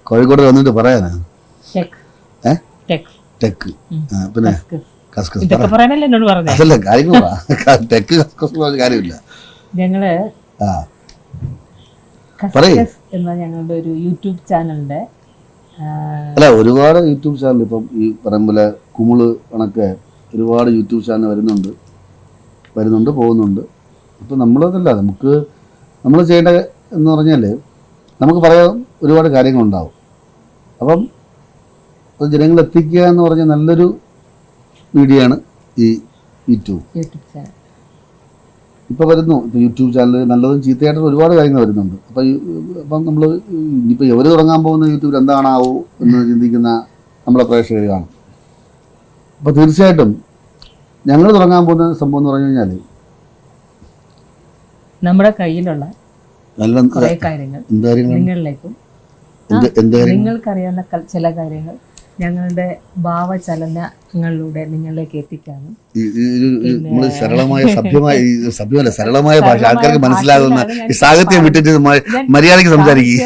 കോഴിക്കോട് വന്നിട്ട് പറയാനാ ടെക്ക് പിന്നെ അതല്ല കാര്യങ്ങളാ ടെക്ക് കസ്കസ് കാര്യമില്ല. ഞങ്ങള് ഞങ്ങളുടെ ഒരു യൂട്യൂബ് ചാനലിന്റെ അല്ല ഒരുപാട് യൂട്യൂബ് ചാനൽ ഇപ്പം ഈ പറയുന്ന പോലെ കുമിള് കണക്കെ ഒരുപാട് യൂട്യൂബ് ചാനൽ വരുന്നുണ്ട് പോകുന്നുണ്ട്. അപ്പം നമ്മളതല്ല നമ്മൾ ചെയ്യേണ്ട എന്ന് പറഞ്ഞാൽ നമുക്ക് പറയാൻ ഒരുപാട് കാര്യങ്ങളുണ്ടാവും. അപ്പം അത് ജനങ്ങൾ എത്തിക്കുക എന്ന് പറഞ്ഞാൽ നല്ലൊരു മീഡിയ ആണ് ഈ യൂട്യൂബ് ചാനൽ. ഇപ്പോൾ വരുന്നു ഇപ്പോൾ യൂട്യൂബ് ചാനൽ നല്ലതും ചീത്തയായിട്ടും ഒരുപാട് കാര്യങ്ങൾ വരുന്നുണ്ട്. അപ്പം നമ്മൾ ഇനിയിപ്പോൾ എവർ തുടങ്ങാൻ പോകുന്ന യൂട്യൂബിൽ എന്താണാവോ എന്ന് ചിന്തിക്കുന്ന നമ്മളെ പ്രേക്ഷകർ കാണും. അപ്പോൾ തീർച്ചയായിട്ടും ഞങ്ങൾ തുടങ്ങാൻ പോകുന്ന സംഭവം എന്ന് പറഞ്ഞു കഴിഞ്ഞാൽ നമ്മുടെ കയ്യിലുള്ള കുറേ കാര്യങ്ങൾ നിങ്ങളിലേക്കും നിങ്ങൾക്കറിയാവുന്ന ചില കാര്യങ്ങൾ ഞങ്ങളുടെ ഭാവചലനങ്ങളിലൂടെ നിങ്ങളിലേക്ക് എത്തിക്കാനും സരളമായ ഭാഷ ആൾക്കാർക്ക് മനസ്സിലാകുന്ന ഈ സാഹിത്യം വിട്ടിട്ട് മര്യാദയ്ക്ക് സംസാരിക്കുക.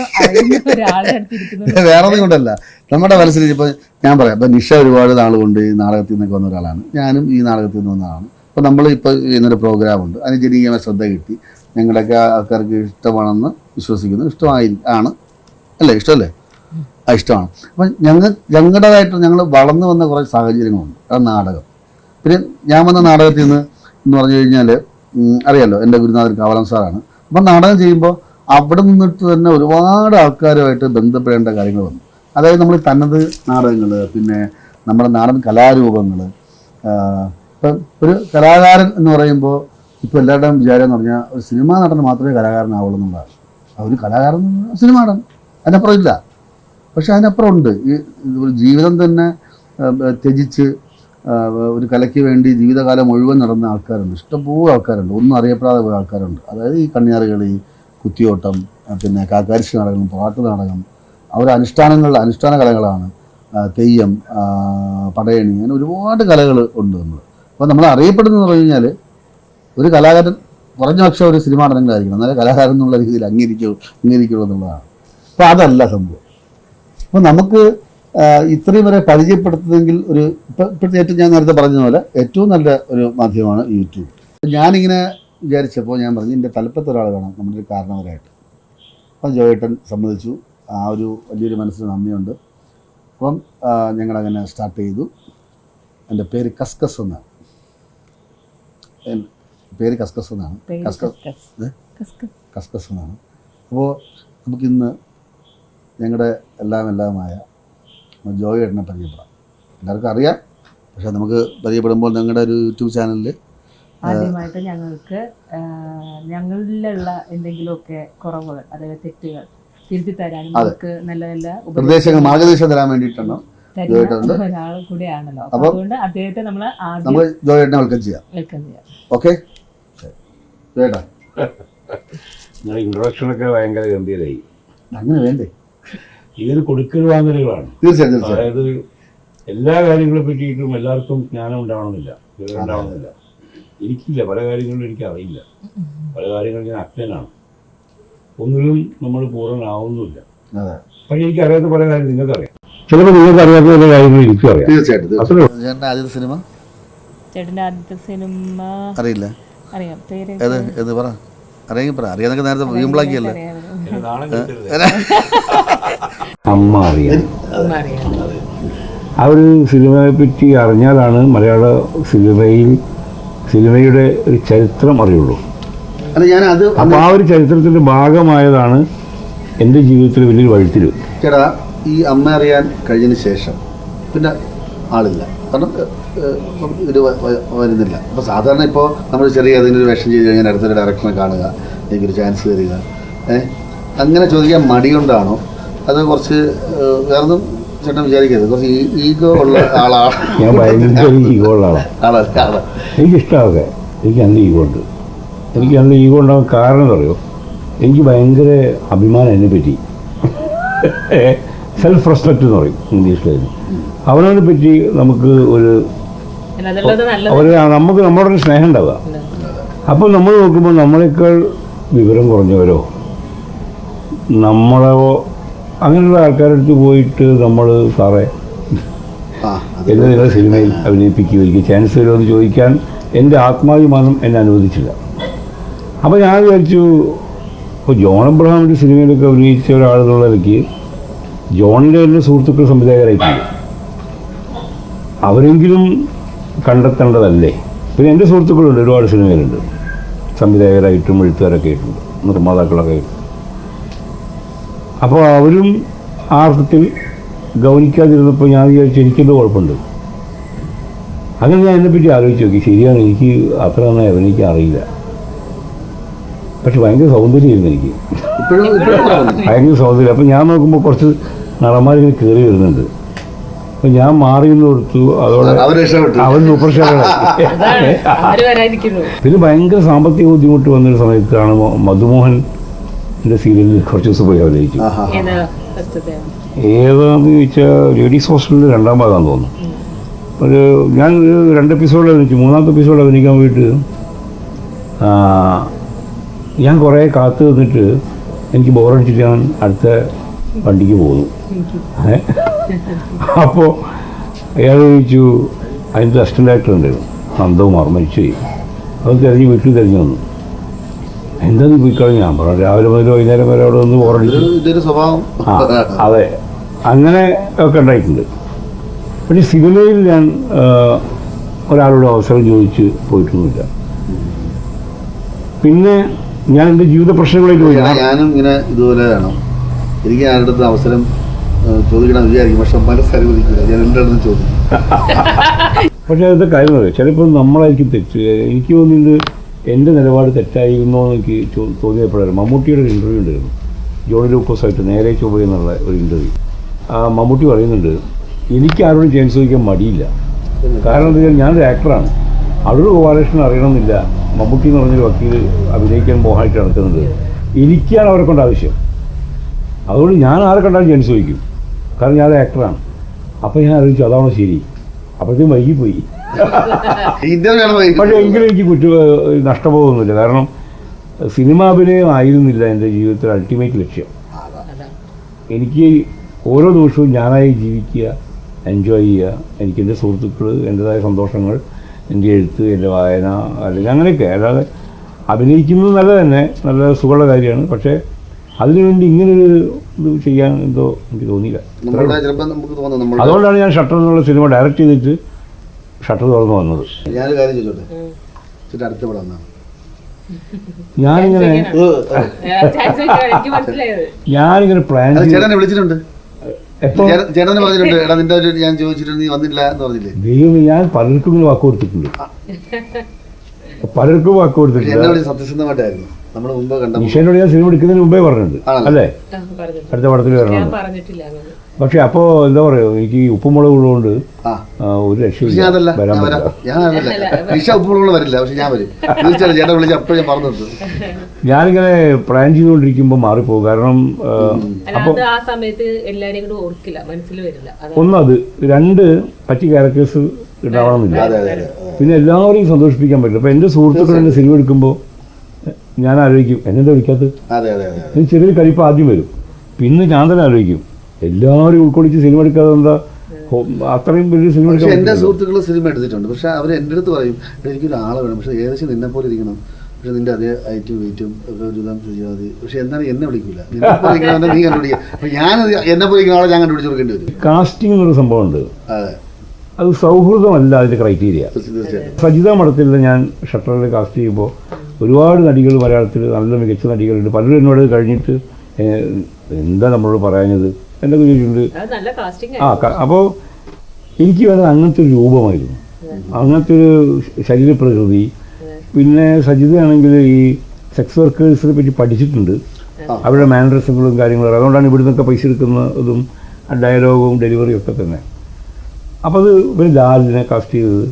വേറെ ഒന്നും കൊണ്ടല്ല, നമ്മുടെ മനസ്സിൽ ഇപ്പം ഞാൻ പറയാം. ഇപ്പം നിഷ ഒരുപാട് നാളുകൊണ്ട് ഈ നാടകത്തിൽ നിന്നൊക്കെ വന്ന ഒരാളാണ്, ഞാനും ഈ നാടകത്തിൽ നിന്ന് വന്നതാണ്. അപ്പോൾ നമ്മൾ ഇപ്പോൾ ഇന്നൊരു പ്രോഗ്രാമുണ്ട്, അതിന് ജനകീയമായ ശ്രദ്ധ കിട്ടി, ഞങ്ങളുടെയൊക്കെ ആൾക്കാർക്ക് ഇഷ്ടമാണെന്ന് വിശ്വസിക്കുന്നു. ആണ് അല്ലേ? ഇഷ്ടമല്ലേ? ഇഷ്ടമാണ്. അപ്പം ഞങ്ങളുടേതായിട്ട് ഞങ്ങൾ വളർന്നു വന്ന കുറേ സാഹചര്യങ്ങളുണ്ട്. ആ നാടകം പിന്നെ ഞാൻ വന്ന നാടകത്തിൽ നിന്ന് എന്ന് പറഞ്ഞു കഴിഞ്ഞാൽ അറിയാമല്ലോ, എൻ്റെ ഗുരുനാഥൻ കാവലം സാറാണ്. അപ്പം നാടകം ചെയ്യുമ്പോൾ അവിടെ നിന്നിട്ട് തന്നെ ഒരുപാട് ആൾക്കാരുമായിട്ട് ബന്ധപ്പെടേണ്ട കാര്യങ്ങൾ വന്നു. അതായത് നമ്മൾ തനത് നാടകങ്ങൾ, പിന്നെ നമ്മുടെ നാടൻ കലാരൂപങ്ങൾ. ഇപ്പം ഒരു കലാകാരൻ എന്ന് പറയുമ്പോൾ ഇപ്പോൾ എല്ലാവരുടെയും വിചാരം എന്ന് പറഞ്ഞാൽ ഒരു സിനിമാ നടന് മാത്രമേ കലാകാരനാവുള്ളൂ എന്നുള്ളതാണ്. ഒരു കലാകാരൻ സിനിമ നടൻ, അതിനപ്പുറം ഇല്ല. പക്ഷെ അതിനപ്പുറം ഉണ്ട്. ഈ ഒരു ജീവിതം തന്നെ ത്യജിച്ച് ഒരു കലയ്ക്ക് വേണ്ടി ജീവിതകാലം മുഴുവൻ നടന്ന ആൾക്കാരുണ്ട്, ഇഷ്ടംപോലെ ആൾക്കാരുണ്ട്, ഒന്നും അറിയപ്പെടാതെ പോയ ആൾക്കാരുണ്ട്. അതായത് ഈ കണ്ണിയാറുകളി, കുത്തിയോട്ടം, പിന്നെ കാക്കാരിശി നാടകം, പാട്ട് നാടകം, അവരുടെ അനുഷ്ഠാന കലകളാണ്. തെയ്യം, പടയണി, അങ്ങനെ ഒരുപാട് കലകൾ ഉണ്ട് നമ്മൾ. അപ്പോൾ നമ്മൾ അറിയപ്പെടുന്നതെന്ന് പറഞ്ഞു കഴിഞ്ഞാൽ ഒരു കലാകാരൻ കുറഞ്ഞ പക്ഷം ഒരു സിനിമ നടനെങ്കിലായിരിക്കണം, എന്നാലും കലാകാരൻ എന്നുള്ള രീതിയിൽ അംഗീകരിക്കുള്ളൂ എന്നുള്ളതാണ്. അപ്പോൾ അതല്ല സംഭവം. അപ്പോൾ നമുക്ക് ഇത്രയും വരെ പരിചയപ്പെടുത്തുന്നെങ്കിൽ ഇപ്പോഴത്തെ ഏറ്റവും ഞാൻ നേരത്തെ പറഞ്ഞ പോലെ ഏറ്റവും നല്ല ഒരു മാധ്യമമാണ് യൂട്യൂബ്. ഞാനിങ്ങനെ വിചാരിച്ചപ്പോൾ ഞാൻ പറഞ്ഞു എൻ്റെ തലപ്പത്ത് ഒരാൾ വേണം നമ്മുടെ ഒരു കാരണവരായിട്ട്. അപ്പം ജോയേട്ടൻ സമ്മതിച്ചു. ആ ഒരു വലിയൊരു മനസ്സിന് നന്ദിയുണ്ട്. അപ്പം ഞങ്ങളങ്ങനെ സ്റ്റാർട്ട് ചെയ്തു. എൻ്റെ പേര് കസ്കസ് എന്നാണ്. കസ്കസ് എന്നാണ്. അപ്പോൾ നമുക്കിന്ന് ഞങ്ങളുടെ എല്ലാമായ ജോയേട്ടനെ പരിചയപ്പെടാം. എല്ലാവർക്കും അറിയാം, പക്ഷെ നമുക്ക് പരിചയപ്പെടുമ്പോൾ ഞങ്ങളുടെ ഒരു യൂട്യൂബ് ചാനലിൽ ആദ്യമായിട്ട് ഞങ്ങൾക്ക് ഞങ്ങളിലുള്ള എന്തെങ്കിലുമൊക്കെ കുറവുകൾ, അതായത് തെറ്റുകൾ തിരുത്തി തരാനും നമുക്ക് നല്ല നല്ല നിർദ്ദേശങ്ങൾ, മാർഗദർശനം തരാൻ വേണ്ടിയിട്ടാണ് ഒരാൾ കൂടെയാണല്ലോ. അതുകൊണ്ട് അദ്ദേഹത്തെ നമ്മൾ ജോയേട്ടനെ വെൽക്കം ചെയ്യാം. ഓക്കെ ചേട്ടാ, ഇൻട്രൊഡക്ഷനൊക്കെ ഭയങ്കര ഗംഭീരമായി. അങ്ങനെ വേണ്ടേ? ഇതൊരു കൊടുക്കൽ വാങ്ങലുകളാണ്. തീർച്ചയായും. അതായത് എല്ലാ കാര്യങ്ങളെ പറ്റിയിട്ടും എല്ലാവർക്കും ജ്ഞാനം ഉണ്ടാവണമെന്നില്ല. എനിക്കില്ല, പല കാര്യങ്ങളും എനിക്ക് അറിയില്ല. പല കാര്യങ്ങളും ഞാൻ അജ്ഞനാണ്. ഒന്നിലും നമ്മൾ പൂർണ്ണനാവുന്നില്ല. പക്ഷെ എനിക്കറിയാത്ത പല കാര്യം നിങ്ങൾക്കറിയാം. ചിലപ്പോൾ നിങ്ങൾക്ക് അറിയാത്ത പല കാര്യങ്ങളും എനിക്കും അറിയാം. ചേട്ടൻ്റെ ആദ്യത്തെ സിനിമ അറിയില്ല. അറിയാം. അറിയാന്നൊക്കെ നേരത്തെ വീമ്പിളാക്കിയല്ലേ? അമ്മ അറിയാം. ആ ഒരു സിനിമയെ പറ്റി അറിഞ്ഞാലാണ് മലയാള സിനിമയുടെ ഒരു ചരിത്രം അറിയുള്ളൂ. അപ്പോൾ ആ ഒരു ചരിത്രത്തിൻ്റെ ഭാഗമായതാണ് എൻ്റെ ജീവിതത്തിൽ വലിയൊരു വഴിത്തിരിവ്. ചേട്ടാ, ഈ അമ്മ അറിയാൻ കഴിഞ്ഞതിന് ശേഷം പിന്നെ ആളില്ല, കാരണം ഇത് വരുന്നില്ല. അപ്പോൾ സാധാരണ ഇപ്പോൾ നമ്മൾ ചെറിയ അതിനൊരു വേഷം ചെയ്ത് കഴിഞ്ഞാൽ അടുത്തൊരു ഡയറക്ഷനെ കാണുക, എനിക്കൊരു ചാൻസ് തരിക, അങ്ങനെ ചോദിക്കാൻ മടികൊണ്ടാണോ അത് കുറച്ച് വേറൊന്നും ചേട്ടൻ വിചാരിക്കരുത്, കുറച്ച് ഈഗോ ഉള്ള ആളാണ്? ഞാൻ ഭയങ്കര ഈഗോ ഉള്ള ആളാണ്. എനിക്കിഷ്ടമൊക്കെ, എനിക്ക് നല്ല ഈഗോ ഉണ്ട്. എനിക്ക് നല്ല ഈഗോ ഉണ്ടാകാൻ കാരണം എന്ന് പറയുമോ, എനിക്ക് ഭയങ്കര അഭിമാനം എന്നെ പറ്റി. സെൽഫ് റെസ്പെക്റ്റ് എന്ന് പറയും ഇംഗ്ലീഷിൽ. അവനവനെ പറ്റി നമുക്ക് നമുക്ക് നമ്മളോടൊരു സ്നേഹം ഉണ്ടാവുക. അപ്പോൾ നമ്മൾ നോക്കുമ്പോൾ നമ്മളെക്കാൾ വിവരം കുറഞ്ഞവരോ നമ്മളോ അങ്ങനെയുള്ള ആൾക്കാരുടെ അടുത്ത് പോയിട്ട് നമ്മൾ സാറേ എന്നെ നിങ്ങളുടെ സിനിമയിൽ അഭിനയിപ്പിക്കുക എനിക്ക് ചാൻസ് തരുമോ എന്ന് ചോദിക്കാൻ എൻ്റെ ആത്മാഭിമാനം എന്നെ അനുവദിച്ചില്ല. അപ്പോൾ ഞാൻ വിചാരിച്ചു, ഇപ്പോൾ ജോൺ അബ്രഹാമിൻ്റെ സിനിമയിലൊക്കെ അഭിനയിച്ച ഒരാളെന്നുള്ള നിലയ്ക്ക് ജോണിൻ്റെ തന്നെ സുഹൃത്തുക്കൾ സംവിധായകരായിട്ടുണ്ട്, അവരെങ്കിലും കണ്ടെത്തേണ്ടതല്ലേ. പിന്നെ എൻ്റെ സുഹൃത്തുക്കളുണ്ട്, ഒരുപാട് സിനിമയിലുണ്ട്, സംവിധായകരായിട്ടും എഴുത്തുകാരൊക്കെ ആയിട്ടുണ്ട്, നിർമ്മാതാക്കളൊക്കെ ആയിട്ട്. അപ്പോൾ അവരും ആ അർത്ഥത്തിൽ ഗൗനിക്കാതിരുന്നപ്പോൾ ഞാൻ വിചാരിച്ചു എനിക്കെന്തോ കുഴപ്പമുണ്ട്. അങ്ങനെ ഞാൻ എന്നെപ്പറ്റി ആലോചിച്ച് നോക്കി. ശരിയാണ്, എനിക്ക് അത്ര നന്നായി അഭിനയിക്കാൻ അറിയില്ല, പക്ഷെ ഭയങ്കര സൗന്ദര്യമായിരുന്നു എനിക്ക്, ഭയങ്കര സൗന്ദര്യം. അപ്പം ഞാൻ നോക്കുമ്പോൾ കുറച്ച് നടന്മാരിങ്ങനെ കയറി വരുന്നുണ്ട്. അപ്പം ഞാൻ മാറി നിന്ന് കൊടുത്തു, അതോടെ അവൻ സൂപ്പർസ്റ്റാറായി. പിന്നെ ഭയങ്കര സാമ്പത്തിക ബുദ്ധിമുട്ട് വന്നൊരു സമയത്താണ് മധുമോഹൻ്റെ സീരിയലിൽ കുറച്ച് ദിവസം പോയി അഭിനയിച്ചു. ഏതാണെന്ന് ചോദിച്ചാൽ ലേഡീസ് ഹോസ്റ്റലിൻ്റെ 2ാം ഭാഗമാണെന്ന് തോന്നുന്നു. ഒരു ഞാൻ 2 എപ്പിസോഡ് അഭിനയിച്ചു. 3ാമത്തെ എപ്പിസോഡ് അഭിനയിക്കാൻ പോയിട്ട് ഞാൻ കുറേ കാത്തു നിന്നിട്ട് എനിക്ക് ബോറടിച്ചിട്ട് ഞാൻ അടുത്ത വണ്ടിക്ക് പോകുന്നു. അപ്പോൾ അയാൾ ചോദിച്ചു, അതിൻ്റെ അസിസ്റ്റൻ്റ് ഡയറക്ടർ ഉണ്ടായിരുന്നു നന്ദകുമാർ, മരിച്ചുപോയി. അത് വീട്ടിൽ തിരഞ്ഞു വന്നു. എന്താ നീ പോയിക്കളഞ്ഞു? ഞാൻ പറഞ്ഞു രാവിലെ മുതൽ വൈകുന്നേരം വരെ അവിടെ ഒന്ന് ബോറടിച്ചു. അതെ, അങ്ങനെ ഒക്കെ ഉണ്ടായിട്ടുണ്ട്. പക്ഷേ സിനിമയിൽ ഞാൻ ഒരാളോട് അവസരം ചോദിച്ച് പോയിട്ടൊന്നുമില്ല. പിന്നെ ഞാൻ എൻ്റെ ജീവിത പ്രശ്നങ്ങളായിട്ട് പോയി. ഞാനും ഇങ്ങനെ ഇതുപോലെ വേണം, എനിക്ക് ആരുടെ അടുത്ത് അവസരം ചോദിക്കണം വിചാരിക്കും, പക്ഷെ മനസ്സനുവദിക്കില്ല, ഞാൻ എൻ്റെ അടുത്ത് ചോദിക്കും. പക്ഷേ അതിൻ്റെ കാര്യം പറയാം, ചിലപ്പോൾ നമ്മളായിരിക്കും തെറ്റ്. എനിക്ക് തോന്നിയത് എൻ്റെ നിലപാട് തെറ്റായിരുന്നോ എന്ന് എനിക്ക് തോന്നിയപ്പോഴായിരുന്നു. മമ്മൂട്ടിയുടെ ഒരു ഇൻ്റർവ്യൂ ഉണ്ടായിരുന്നു ജോണി ലൂക്കോസായിട്ട്, നേരെ ചൊവ്വ എന്നുള്ള ഒരു ഇൻ്റർവ്യൂ. മമ്മൂട്ടി പറയുന്നുണ്ട്, എനിക്ക് ആരോടും ചാൻസ് ചോദിക്കാൻ മടിയില്ല. കാരണം എന്താ വെച്ചാൽ ഞാനൊരു ആക്ടറാണ്. അടൂർ ഗോപാലകൃഷ്ണൻ അറിയണമെന്നില്ല മമ്മൂട്ടി എന്ന് പറഞ്ഞൊരു വക്കീൽ അഭിനയിക്കാൻ മോഹമായിട്ട് നടക്കുന്നത്. എനിക്കാണ് അവരെ കൊണ്ട് ആവശ്യം. അതുകൊണ്ട് ഞാൻ ആരെ കണ്ടാലും ചാൻസ് ചോദിക്കും, കാരണം ഞാനൊരു ആക്ടറാണ്. അപ്പോൾ ഞാൻ ആലോചിച്ചു അതാണോ ശരി. അപ്പോഴത്തേക്കും വൈകിപ്പോയി. പക്ഷേ എങ്കിലും എനിക്ക് നഷ്ടബോധമൊന്നുമില്ല, കാരണം സിനിമാ അഭിനയം ആയിരുന്നില്ല എൻ്റെ ജീവിതത്തിൽ അൾട്ടിമേറ്റ് ലക്ഷ്യം. എനിക്ക് ഓരോ ദിവസവും ഞാനായി ജീവിക്കുക, എൻജോയ് ചെയ്യുക, എനിക്ക് എൻ്റെ സുഹൃത്തുക്കൾ, എൻ്റെതായ സന്തോഷങ്ങൾ, എൻ്റെ എഴുത്ത്, എൻ്റെ വായന, അല്ലെങ്കിൽ അങ്ങനെയൊക്കെ. അല്ലാതെ അഭിനയിക്കുന്നത് നല്ല തന്നെ, നല്ല സുഖമുള്ള കാര്യമാണ്. പക്ഷേ അതിനുവേണ്ടി ഇങ്ങനൊരു ഇത് ചെയ്യാൻ എന്തോ എനിക്ക് തോന്നിയില്ല. അതുകൊണ്ടാണ് ഞാൻ ഷട്ടർ എന്നുള്ള സിനിമ ഡയറക്റ്റ് ചെയ്തിട്ട് ഷട്ടർ തുറന്ന് വന്നത്. ഞാനിങ്ങനെ പ്ലാൻ വിളിച്ചിട്ടുണ്ട്. ദൈവം, ഞാൻ പലർക്കും ഇങ്ങനെ വാക്ക് കൊടുത്തിട്ടുണ്ട്, പലർക്കും വാക്ക് കൊടുത്തിട്ടുണ്ട്. സത്യസന്ധമായിട്ടായിരുന്നു. നിഷേനോട് ഞാൻ സിനിമ എടുക്കുന്നതിന് മുമ്പേ പറഞ്ഞിട്ടുണ്ട് അല്ലേ, അടുത്ത പടത്തിൽ വരണം. പക്ഷെ അപ്പോൾ എന്താ പറയുക, എനിക്ക് ഉപ്പുമുളക് ഉള്ളതുകൊണ്ട് ഒരു രക്ഷയില്ല, വരാൻ പറ്റില്ല. ഞാനിങ്ങനെ പ്ലാൻ ചെയ്തുകൊണ്ടിരിക്കുമ്പോൾ മാറിപ്പോകും. കാരണം ഒന്നത്, 2 പറ്റി ക്യാരക്ടേഴ്സ് ഉണ്ടാവണമെന്നില്ല. പിന്നെ എല്ലാവരെയും സന്തോഷിപ്പിക്കാൻ പറ്റില്ല. അപ്പോൾ എൻ്റെ സുഹൃത്തുക്കൾ എൻ്റെ സിനിമ എടുക്കുമ്പോൾ ഞാൻ ആലോചിക്കും എന്നെന്താ വിളിക്കാത്തത്. എനിക്ക് ചെറിയൊരു കളിപ്പ് ആദ്യം വരും. പിന്നെ ഞാൻ തന്നെ ആലോചിക്കും എല്ലാവരും ഉൾക്കൊള്ളിച്ച് സിനിമ എടുക്കാതെ എന്താ അത്രയും വലിയ സിനിമ എടുക്കാൻ. എൻ്റെ സുഹൃത്തുക്കൾ സിനിമ എടുത്തിട്ടുണ്ട്. പക്ഷെ അവർ എൻ്റെ അടുത്ത് പറയും, എനിക്കൊരാളെ വേണം, പക്ഷെ ഏകദേശം നിന്നെ പോലെ ഇരിക്കണം, പക്ഷെ നിന്റെ അതേ ഹൈറ്റും വെയിറ്റും ഒക്കെ ഒരു ഇതാ ചെയ്യാൽ മതി. പക്ഷെ എന്താണ് എന്നെ വിളിക്കില്ല, നിന്നെ പോലെ ഇരിക്കണവൻ്റെ നീ കണ്ടുപിടിക്കുക. അപ്പം ഞാൻ എന്നെ പോലെ ഇരിക്കുന്ന ആളെ ഞാൻ കണ്ടുപിടിച്ച് കൊടുക്കേണ്ടി വരും. കാസ്റ്റിംഗ് എന്നൊരു സംഭവമുണ്ട്. അതെ, അത് സൗഹൃദമല്ല അതിൻ്റെ ക്രൈറ്റീരിയ. സജിത മഠത്തിൽ ഞാൻ ഷട്ടറിൽ കാസ്റ്റ് ചെയ്യുമ്പോൾ ഒരുപാട് നടികൾ മലയാളത്തിൽ നല്ല മികച്ച നടികളുണ്ട്. പലരും എന്നോട് കഴിഞ്ഞിട്ട് എന്താ നമ്മളോട് പറയാഞ്ഞത് എന്നൊക്കെ ചോദിച്ചിട്ടുണ്ട്. അപ്പോൾ എനിക്ക് വേണ്ടത് അങ്ങനത്തെ ഒരു രൂപമായിരുന്നു, അങ്ങനത്തെ ഒരു ശരീരപ്രകൃതി. പിന്നെ സജിതയാണെങ്കിൽ ഈ സെക്സ് വർക്കേഴ്സിനെ പറ്റി പഠിച്ചിട്ടുണ്ട്, അവരുടെ മാനറിസങ്ങളും കാര്യങ്ങളും. അതുകൊണ്ടാണ് ഇവിടെ നിന്നൊക്കെ പൈസ എടുക്കുന്നതും ഡയലോഗും ഡെലിവറിയും ഒക്കെ തന്നെ. അപ്പോൾ അത് ഇവർ ലാലിനെ കാസ്റ്റ് ചെയ്തത്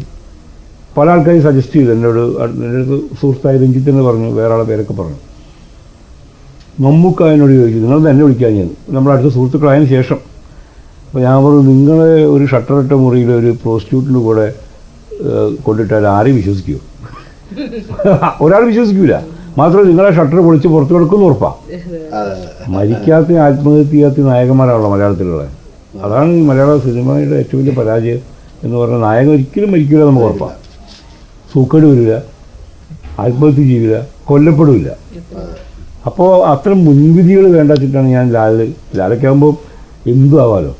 പല ആൾക്കാരും സജസ്റ്റ് ചെയ്തു. എൻ്റെ അടുത്ത് സുഹൃത്തായ രഞ്ജിത്ത് എന്ന് പറഞ്ഞു, വേറെ ആളെ പേരൊക്കെ പറഞ്ഞു. മമ്മൂക്ക എന്നോട് ചോദിച്ചു, നിങ്ങൾ തന്നെ വിളിക്കാൻ ഞാൻ നമ്മുടെ അടുത്ത സുഹൃത്തുക്കളായതിനു ശേഷം. അപ്പോൾ ഞാൻ പറഞ്ഞു, നിങ്ങളെ ഒരു ഷട്ടറിട്ട മുറിയിൽ ഒരു പ്രോസ്റ്റിറ്റ്യൂട്ടിൻ്റെ കൂടെ കൊണ്ടിട്ടാൽ ആരെയും വിശ്വസിക്കുമോ? ഒരാൾ വിശ്വസിക്കൂല. മാത്രമല്ല നിങ്ങളെ ഷട്ടർ പൊളിച്ച് പുറത്ത് കിടക്കുമെന്ന് ഉറപ്പാണ്. മരിക്കാത്ത ആത്മഹത്യ ചെയ്യാത്ത നായകന്മാരാണല്ലോ മലയാളത്തിലുള്ള. അതാണ് ഈ മലയാള സിനിമയുടെ ഏറ്റവും വലിയ പരാജയം എന്ന് പറഞ്ഞാൽ നായകൻ ഒരിക്കലും മരിക്കില്ല നമുക്ക് ഉറപ്പാണ്. സൂക്കേട് വരില്ല, ആത്മഹത്യ ചെയ്യില്ല, കൊല്ലപ്പെടില്ല. അപ്പോൾ അത്തരം മുൻവിധികൾ വേണ്ട വെച്ചിട്ടാണ് ഞാൻ ലാലൊക്കെ ആകുമ്പോൾ എന്തും ആവാമല്ലോ.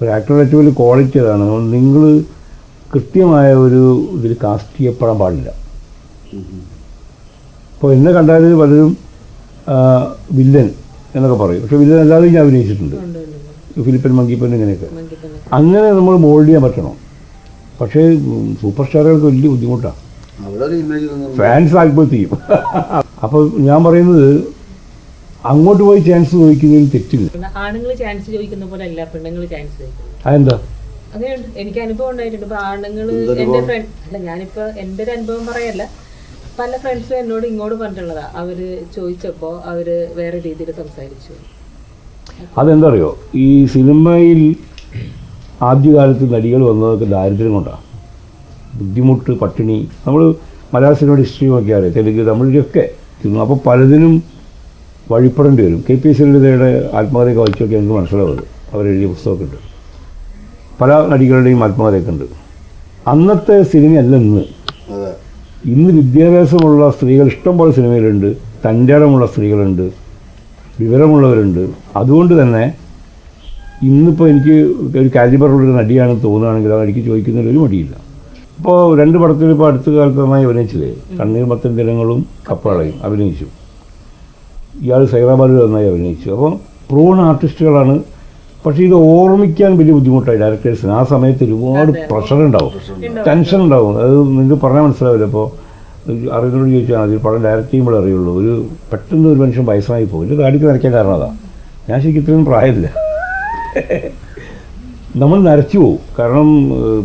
ഒരു ആക്ടറുടെ ഏറ്റവും വലിയ ക്വാളിറ്റി അതാണ്. നിങ്ങൾ കൃത്യമായ ഒരു ഇതിൽ കാസ്റ്റ് ചെയ്യപ്പെടാൻ പാടില്ല. ഇപ്പോൾ എന്നെ കണ്ടാൽ പലരും വില്ലൻ എന്നൊക്കെ പറയും, പക്ഷെ വില്ലൻ അല്ലാതെ ഞാൻ അഭിനയിച്ചിട്ടുണ്ട്. ഫിലിപ്പൻ മങ്കിപ്പൻ ഇങ്ങനെയൊക്കെ. അങ്ങനെ നമ്മൾ മോൾഡ് ചെയ്യാൻ പറ്റണം. പക്ഷേ സൂപ്പർ സ്റ്റാറുകൾക്ക് വലിയ ബുദ്ധിമുട്ടാണ്. ഫാൻസ് ആത്മഹത്യ ചെയ്യും. അപ്പോൾ ഞാൻ പറയുന്നത് അങ്ങോട്ട് പോയി ചാൻസ് ചോദിക്കുന്നതിൽ തെറ്റില്ല. ആണുങ്ങൾ ചാൻസ് ചോദിക്കുന്ന പോലെ അല്ല പെണ്ണുങ്ങൾ ചാൻസ് ചോദിക്കുന്നത്. അതെന്താ? അങ്ങനെയുണ്ട്. എനിക്ക് അനുഭവം ഉണ്ടായിട്ടുണ്ട്. ഇപ്പൊ ആണുങ്ങൾ എന്റെ ഫ്രണ്ട് അല്ല, ഞാനിപ്പോ എന്റെ ഒരു അനുഭവം പറയല്ല, പല ഫ്രണ്ട്സും എന്നോട് ഇങ്ങോട്ട് പറഞ്ഞിട്ടുള്ളതാ. അവര് ചോദിച്ചപ്പോ അവര് വേറെ രീതിയിൽ സംസാരിച്ചു. അതെന്താ അറിയോ, ഈ സിനിമയിൽ ആദ്യകാലത്ത് നടികൾ വന്നതൊക്കെ ദാരിദ്ര്യം കൊണ്ടാണ്. ബുദ്ധിമുട്ട്, പട്ടിണി. നമ്മൾ മലയാള സിനിമയുടെ ഹിസ്റ്ററി നോക്കിയാൽ അറിയാം, തെലുങ്ക്, തമിഴിലൊക്കെ. അപ്പോൾ പലതിനും വഴിപ്പെടേണ്ടി വരും. KPS ലളിതയുടെ ആത്മകഥയൊക്കെ വായിച്ചു നോക്കിയാൽ എനിക്ക് മനസ്സിലാവുന്നത്. അവരെഴുതിയ പുസ്തകമൊക്കെ ഉണ്ട്, പല നടികളുടെയും ആത്മകഥയൊക്കെ ഉണ്ട്. അന്നത്തെ സിനിമയല്ല ഇന്ന്. ഇന്ന് വിദ്യാഭ്യാസമുള്ള സ്ത്രീകൾ ഇഷ്ടംപോലെ സിനിമയിലുണ്ട്, തൻ്റെ ഇടമുള്ള സ്ത്രീകളുണ്ട്, വിവരമുള്ളവരുണ്ട്. അതുകൊണ്ട് തന്നെ ഇന്നിപ്പോൾ എനിക്ക് ഒരു കാലിബറുള്ളൊരു നടിയാണെന്ന് തോന്നുകയാണെങ്കിൽ ആ നടിക്ക് ചോദിക്കുന്നതിൽ ഒരു മടിയില്ല. ഇപ്പോൾ 2 പടത്തിൽ ഇപ്പോൾ അടുത്ത കാലത്ത് നന്നായി അഭിനയിച്ചില്ലേ, കണ്ണീർ മത്തൻ ദിനങ്ങളും കപ്പാളയും അഭിനയിച്ചു. ഇയാൾ സൈറാബാദിൽ നന്നായി അഭിനയിച്ചു. അപ്പോൾ പ്രൂവൺ ആർട്ടിസ്റ്റുകളാണ്. പക്ഷേ ഇത് ഓർമ്മിക്കാൻ വലിയ ബുദ്ധിമുട്ടായി ഡയറക്ടേഴ്സിന്. ആ സമയത്ത് ഒരുപാട് പ്രഷർ ഉണ്ടാവും, ടെൻഷൻ ഉണ്ടാവും. അത് നിങ്ങൾക്ക് പറഞ്ഞാൽ മനസ്സിലാവില്ല. ഇപ്പോൾ അറിയുന്നോട് ചോദിച്ചാൽ മതി, പടം ഡയറക്റ്റ് ചെയ്യുമ്പോൾ അറിയുള്ളൂ. പെട്ടെന്ന് ഒരു മനുഷ്യൻ വയസ്സായി പോകും. ഒരു താടിക്ക് നരയ്ക്കാൻ കാരണം അതാണ്. ഞാൻ ശരിക്കും ഇത്രയും പ്രായമില്ല. നമ്മൾ നരച്ചു പോകും. കാരണം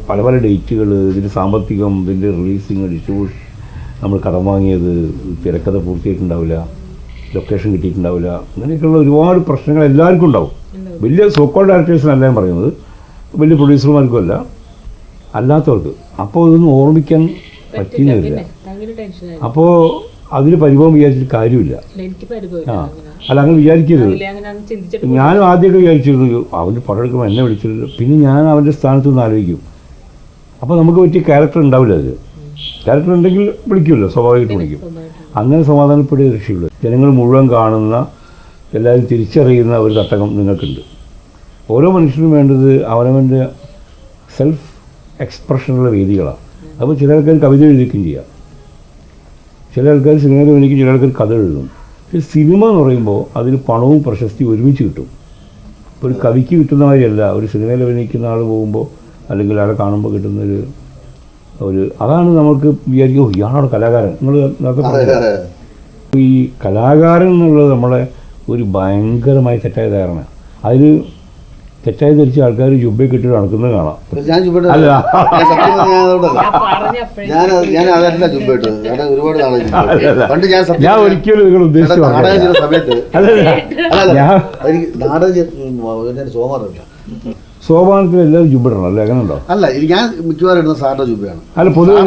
പല പല ഡേറ്റുകൾ, ഇതിൻ്റെ സാമ്പത്തികം, ഇതിൻ്റെ റിലീസിങ്, ഡിസ്ട്രിബ്യൂഷൻ, നമ്മൾ കടം വാങ്ങിയത്, തിരക്കഥ പൂർത്തിയായിട്ടുണ്ടാവില്ല, ലൊക്കേഷൻ കിട്ടിയിട്ടുണ്ടാവില്ല, അങ്ങനെയൊക്കെയുള്ള ഒരുപാട് പ്രശ്നങ്ങൾ എല്ലാവർക്കും ഉണ്ടാവും. വലിയ സോക്കോൾ ഡയറക്ടേഴ്സിനല്ല ഞാൻ പറയുന്നത്, വലിയ പ്രൊഡ്യൂസർമാർക്കും അല്ല, അല്ലാത്തവർക്ക്. അപ്പോൾ ഇതൊന്നും ഓർമ്മിക്കാൻ പറ്റുന്നില്ല. അപ്പോൾ അതിന് പരിഭവം വിചാരിച്ചിട്ട് കാര്യമില്ല. അല്ല, അങ്ങനെ വിചാരിക്കരുത്. ഞാനും ആദ്യമൊക്കെ വിചാരിച്ചിരുന്നു അവൻ്റെ പടം എടുക്കുമ്പോൾ എന്നെ വിളിച്ചിരുന്നു. പിന്നെ ഞാൻ അവൻ്റെ സ്ഥാനത്ത് നിന്ന് ആലോചിക്കും. അപ്പോൾ നമുക്ക് പറ്റിയ ക്യാരക്ടർ ഉണ്ടാവില്ല. അതിൽ ക്യാരക്ടർ ഉണ്ടെങ്കിൽ വിളിക്കുമല്ലോ, സ്വാഭാവികമായിട്ട് വിളിക്കും. അങ്ങനെ സമാധാനപ്പെടുക രക്ഷയുള്ളൂ. ജനങ്ങൾ മുഴുവൻ കാണുന്ന, എല്ലാവരും തിരിച്ചറിയുന്ന ഒരു തട്ടകം നിങ്ങൾക്കുണ്ട്. ഓരോ മനുഷ്യനും വേണ്ടത് അവനവൻ്റെ സെൽഫ് എക്സ്പ്രഷനുള്ള വേദികളാണ്. അപ്പോൾ ചില ആൾക്കാർ കവിത എഴുതിക്കുകയും ചെയ്യാം, ചില ആൾക്കാർ സിനിമയിൽ അഭിനയിക്കും, ചില ആൾക്കാർ കഥ എഴുതും. പക്ഷേ സിനിമ എന്ന് പറയുമ്പോൾ അതിന് പണവും പ്രശസ്തിയും ഒരുമിച്ച് കിട്ടും. ഇപ്പോൾ ഒരു കവിക്ക് കിട്ടുന്ന മാതിരിയല്ല ഒരു സിനിമയിൽ അഭിനയിക്കുന്ന ആൾ പോകുമ്പോൾ അല്ലെങ്കിൽ ആളെ കാണുമ്പോൾ കിട്ടുന്നൊരു അതാണ് നമുക്ക് വിചാരിക്കും, ഇയാളാണ് കലാകാരൻ. നിങ്ങൾ നേരത്തെ പറഞ്ഞത് ഈ കലാകാരൻ എന്നുള്ളത് നമ്മളെ ഒരു ഭയങ്കരമായി തെറ്റായ ധാരണ. അതിൽ തെറ്റായി ധരിച്ച ആൾക്കാർ ജുബ്ബയൊക്കെ ഇട്ട് നടക്കുന്നത് കാണാം. അല്ല, ഞാൻ ഒരിക്കലും നിങ്ങൾ ഉദ്ദേശിച്ചു സോപാനത്തിൽ എല്ലാവരും ജുബിടണം അല്ലേ? അങ്ങനെ ഉണ്ടോ? അല്ല, ഞാൻ മിക്കവാറും ഇടുന്ന സാറിന്റെ ജുബയാണ്. അല്ല, പൊതുവെ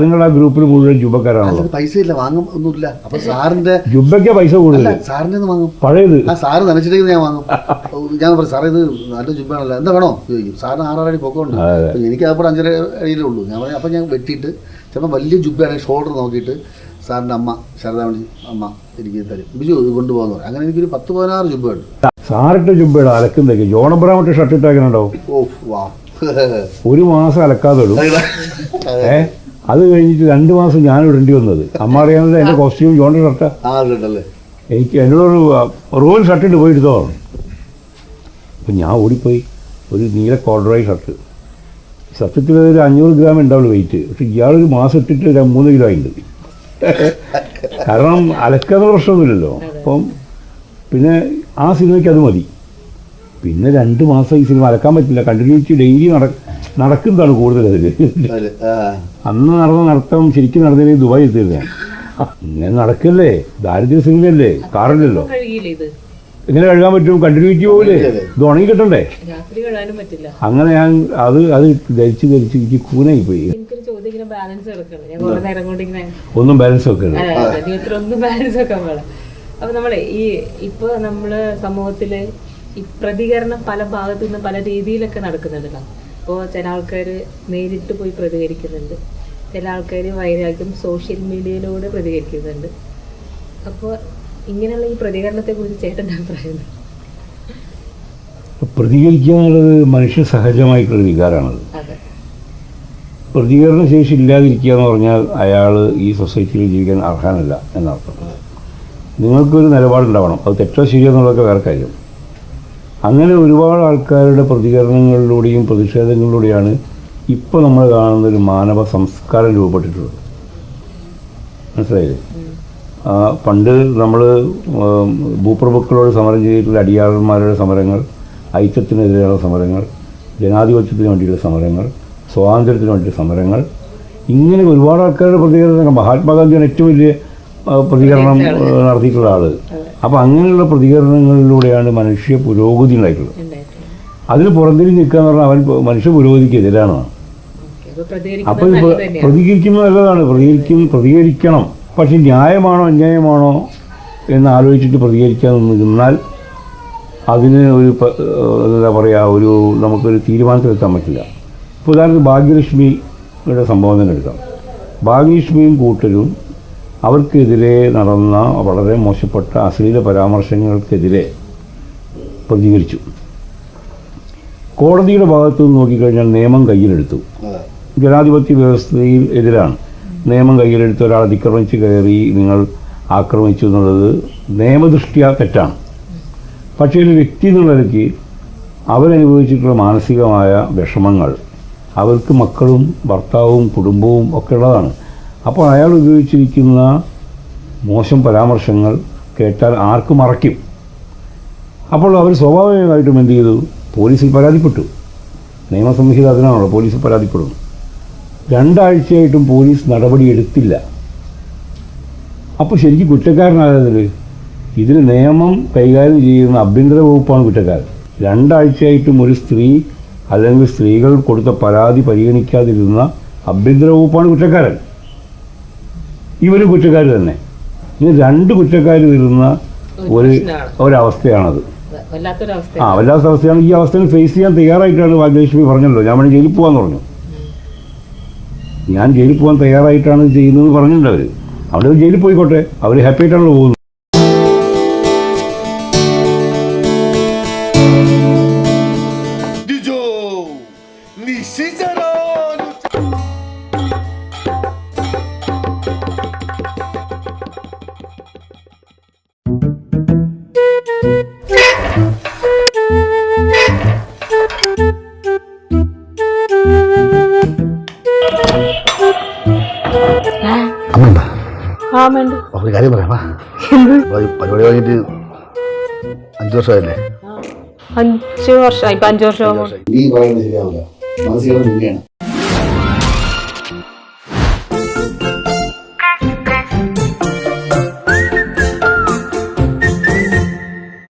നിങ്ങൾ ആ ഗ്രൂപ്പിൽ മുഴുവൻ ജുബക്കാരാണല്ലോ. പൈസ ഇല്ല, വാങ്ങും ഒന്നുമില്ല. അപ്പൊ സാറിന്റെ ജുബയ്ക്ക് പൈസ കൂടുതൽ, സാറിന്റെ വാങ്ങും. പഴയത് സാറ് നനച്ചിട്ടേക്ക് ഞാൻ വാങ്ങും. ഞാൻ പറയും, സാറേ ഇത് നല്ല ജുബയാണല്ലോ, എന്താ വേണോ ചോദിക്കും. സാറിന് 6 അടി പൊക്കമുണ്ട്, എനിക്ക് അപ്പോൾ 5.5 അടിയിലേ ഉള്ളൂ. ഞാൻ പറയും, അപ്പം ഞാൻ വെട്ടിയിട്ട് ചിലപ്പോൾ വലിയ ജുബയാണെങ്കിൽ ഷോൾഡർ നോക്കിയിട്ട് സാറിൻ്റെ അമ്മ ശരദാമണി അമ്മ എനിക്ക് തരും, ബിജു കൊണ്ടുപോകാന്ന് പറയും. അങ്ങനെ എനിക്കൊരു 10-16 ജുബയുണ്ട്. സാറിട്ട് ജുബയുടെ അലക്കുന്നതൊക്കെ ജോണബ്രാമിട്ട് ഷർട്ട് ഇട്ടാക്കുന്നുണ്ടാവും. ഒരു മാസം അലക്കാതെ ഇടും. അത് കഴിഞ്ഞിട്ട് 2 മാസം ഞാൻ ഇടേണ്ടി വന്നത്. അമ്മ അറിയാവുന്നത് എൻ്റെ കോസ്റ്റ്യൂം ജോണിൻ്റെ ഷർട്ടാണ്. എനിക്ക് എന്നോടൊരു റോയൽ ഷർട്ട് ഇട്ട് പോയി എടുത്തോ. അപ്പം ഞാൻ ഓടിപ്പോയി ഒരു നീല കോർഡറായി ഷർട്ട്. സത്യത്തിൽ ഒരു 500 ഗ്രാം ഉണ്ടാവുള്ളൂ വെയിറ്റ്. പക്ഷെ ഇയാളൊരു മാസം ഇട്ടിട്ട് 3 കിലോ ആയിട്ടുണ്ട്. കാരണം അലക്കാത്ത പ്രശ്നമൊന്നുമില്ലല്ലോ. അപ്പം പിന്നെ ആ സിനിമയ്ക്ക് അത് മതി. പിന്നെ 2 മാസം ഈ സിനിമ അലക്കാൻ പറ്റില്ല. കണ്ടിന്യൂറ്റി ഡെയിലി നടക്കുന്നതാണ് കൂടുതൽ. അതിൽ അന്ന് നടന്ന നടത്തം ശരിക്കും നടന്നതിന് ദുബായി എത്തിയിരുന്നേ. ഇങ്ങനെ നടക്കല്ലേ, ദാരിദ്ര്യ സിനിമയല്ലേ, കാറില്ലല്ലോ. എങ്ങനെ കഴുകാൻ പറ്റും? കണ്ടിന്യൂറ്റി പോകില്ലേ? ഇത് ഉണങ്ങി കിട്ടണ്ടേ? അങ്ങനെ ഞാൻ അത് ധരിച്ച് എനിക്ക് കൂനായി പോയി. ഇങ്ങനെ ബാലൻസ് എടുക്കണം. ഞാൻ കുറെ നേരം കൊണ്ട് ഇങ്ങനെ ഒന്നും ബാലൻസ് വെക്കരുത്. ജീവിതത്തിൽ ഒന്നും ബാലൻസ് വെക്കാൻ പാടില്ല. അപ്പൊ നമ്മളെ ഇപ്പൊ നമ്മള് സമൂഹത്തില് ഈ പ്രതികരണം പല ഭാഗത്തു നിന്ന് പല രീതിയിലൊക്കെ നടക്കുന്നുണ്ടല്ലോ. ഇപ്പോൾ ചില ആൾക്കാർ നേരിട്ട് പോയി പ്രതികരിക്കുന്നുണ്ട്, ചില ആൾക്കാർ വൈരാഗ്യം സോഷ്യൽ മീഡിയയിലൂടെ പ്രതികരിക്കുന്നുണ്ട്. അപ്പോൾ ഇങ്ങനെയുള്ള ഈ പ്രതികരണത്തെ കുറിച്ച് ചേട്ടൻ്റെ അഭിപ്രായം? പ്രതികരിക്കുക എന്നുള്ളത് മനുഷ്യ സഹജമായിട്ടുള്ള വികാരമാണത്. പ്രതികരണ ശേഷി ഇല്ലാതിരിക്കുക എന്ന് പറഞ്ഞാൽ അയാൾ ഈ സൊസൈറ്റിയിൽ ജീവിക്കാൻ അർഹനല്ല എന്നർത്ഥം. നിങ്ങൾക്കൊരു നിലപാടുണ്ടാവണം, അത് തെറ്റോ ശരിയോ എന്നുള്ളതൊക്കെ വേറെ കാര്യം. അങ്ങനെ ഒരുപാട് ആൾക്കാരുടെ പ്രതികരണങ്ങളിലൂടെയും പ്രതിഷേധങ്ങളിലൂടെയാണ് ഇപ്പോൾ നമ്മൾ കാണുന്നൊരു മാനവ സംസ്കാരം രൂപപ്പെട്ടിട്ടുള്ളത്. മനസ്സിലായില്ലേ? പണ്ട് നമ്മൾ ഭൂപ്രഭുക്കളോട് സമരം ചെയ്തിട്ടുള്ള അടിയാളന്മാരുടെ സമരങ്ങൾ, ഐക്യത്തിനെതിരെയുള്ള സമരങ്ങൾ, ജനാധിപത്യത്തിന് വേണ്ടിയുള്ള സമരങ്ങൾ, സ്വാതന്ത്ര്യത്തിന് വേണ്ടിയുള്ള സമരങ്ങൾ, ഇങ്ങനെ ഒരുപാട് ആൾക്കാരുടെ പ്രതികരണം. മഹാത്മാഗാന്ധിയാണ് ഏറ്റവും വലിയ പ്രതികരണം നടത്തിയിട്ടുള്ള ആൾ. അപ്പോൾ അങ്ങനെയുള്ള പ്രതികരണങ്ങളിലൂടെയാണ് മനുഷ്യ പുരോഗതി ഉണ്ടായിട്ടുള്ളത്. അതിന് പുറന്തിരിഞ്ഞ് നിൽക്കുക എന്ന് പറഞ്ഞാൽ അവൻ മനുഷ്യ പുരോഗതിക്ക് എതിരാണ്. അപ്പോൾ പ്രതികരിക്കുന്നത് നല്ലതാണ്, പ്രതികരിക്കണം. പക്ഷെ ന്യായമാണോ അന്യായമാണോ എന്ന് ആലോചിച്ചിട്ട് പ്രതികരിക്കാൻ നിന്നാൽ അതിന് ഒരു എന്താ പറയുക, നമുക്കൊരു തീരുമാനത്തിലെത്താൻ പറ്റില്ല. ഇപ്പോൾ ഉദാഹരണത്തിന് ഭാഗ്യലക്ഷ്മിയുടെ സംഭവം തന്നെ എടുക്കാം. ഭാഗ്യലക്ഷ്മിയും കൂട്ടരും അവർക്കെതിരെ നടന്ന വളരെ മോശപ്പെട്ട അശ്ലീല പരാമർശങ്ങൾക്കെതിരെ പ്രതികരിച്ചു. കോടതിയുടെ ഭാഗത്ത് നിന്ന് നോക്കിക്കഴിഞ്ഞാൽ നിയമം കയ്യിലെടുത്തു. ജനാധിപത്യ വ്യവസ്ഥയിൽ എതിരാണ്. നിയമം കയ്യിലെടുത്ത് ഒരാൾ അതിക്രമിച്ച് കയറി നിങ്ങൾ ആക്രമിച്ചു എന്നുള്ളത് നിയമദൃഷ്ട്യാ തെറ്റാണ്. പക്ഷേ ഒരു വ്യക്തി എന്നുള്ള നിലയ്ക്ക് അവരനുഭവിച്ചിട്ടുള്ള മാനസികമായ വിഷമങ്ങൾ, അവർക്ക് മക്കളും ഭർത്താവും കുടുംബവും ഒക്കെ ഉള്ളതാണ്. അപ്പോൾ അയാൾ ഉപയോഗിച്ചിരിക്കുന്ന മോശം പരാമർശങ്ങൾ കേട്ടാൽ ആർക്കും മറയ്ക്കും. അപ്പോൾ അവർ സ്വാഭാവികമായിട്ടും എന്ത് ചെയ്തു? പോലീസിൽ പരാതിപ്പെട്ടു. നിയമസംഹിത അതിനാണല്ലോ പോലീസിൽ പരാതിപ്പെടുന്നു. 2 ആഴ്ചയായിട്ടും പോലീസ് നടപടി എടുത്തില്ല. അപ്പോൾ ശരിക്കും കുറ്റക്കാരനായതിൽ ഇതിൽ നിയമം കൈകാര്യം ചെയ്യുന്ന ആഭ്യന്തര വകുപ്പാണ് കുറ്റക്കാരൻ. 2 ആഴ്ചയായിട്ടും ഒരു സ്ത്രീ അല്ലെങ്കിൽ സ്ത്രീകൾ കൊടുത്ത പരാതി പരിഗണിക്കാതിരുന്ന ആഭ്യന്തര വകുപ്പാണ് കുറ്റക്കാരൻ. ഇവരും കുറ്റക്കാർ തന്നെ. ഇനി 2 കുറ്റക്കാർ വരുന്ന ഒരവസ്ഥയാണത്. വല്ലാത്ത അവസ്ഥയാണ്. ഈ അവസ്ഥയിൽ ഫേസ് ചെയ്യാൻ തയ്യാറായിട്ടാണ് ഭാഗ്യലക്ഷ്മി പറഞ്ഞല്ലോ, ഞാൻ വേണ്ടി ജയിലിൽ പോകാമെന്ന് പറഞ്ഞു. ഞാൻ ജയിലിൽ പോകാൻ തയ്യാറായിട്ടാണ് ചെയ്യുന്നതെന്ന് പറഞ്ഞിട്ടുണ്ട് അവർ. അവിടെ ജയിലിൽ പോയിക്കോട്ടെ, അവർ ഹാപ്പി ആയിട്ടാണല്ലോ പോകുന്നത്. ഒരു കാര്യം പറയാം. പരിപാടി കഴിഞ്ഞിട്ട് 5 വർഷമായില്ലേ? 5 വർഷമായി. 5 വർഷം നീ പറയുന്നത് ശരിയാവില്ല, മാനസികത തന്നെയാണ്.